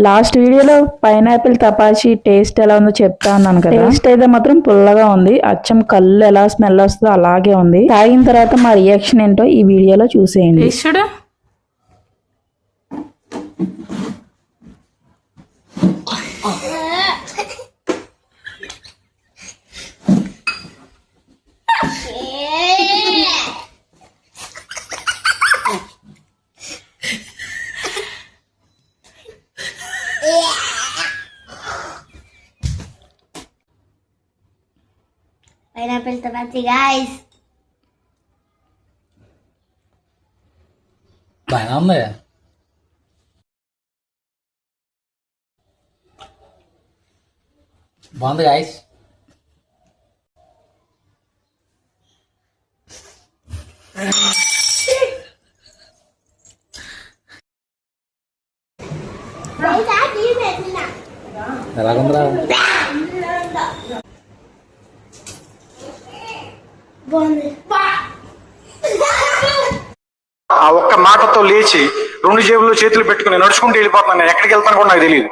Last వీడియోలో pineapple తపాచి taste ఎలా ఉందో చెప్తా అన్నాను కదా. టేస్ట్ అయితే మాత్రం పుల్లగా ఉంది. అచ్చం కళ్ళు ఎలా స్మెల్ వస్తుందో అలాగే ఉంది. తాగిన తర్వాత మా రియాక్షన్ ఏంటో ఈ వీడియోలో చూసేయండి. Pineapple tapati, guys. బాగానే ఉంది. బాగుంది గాయస్. ఎలాగుందిరా? ఆ ఒక్క మాటతో లేచి రెండు జేబుల్లో చేతులు పెట్టుకుని నడుచుకుంటూ వెళ్ళిపోతున్నాను. నేను ఎక్కడికి వెళ్తాను కూడా నాకు తెలియదు.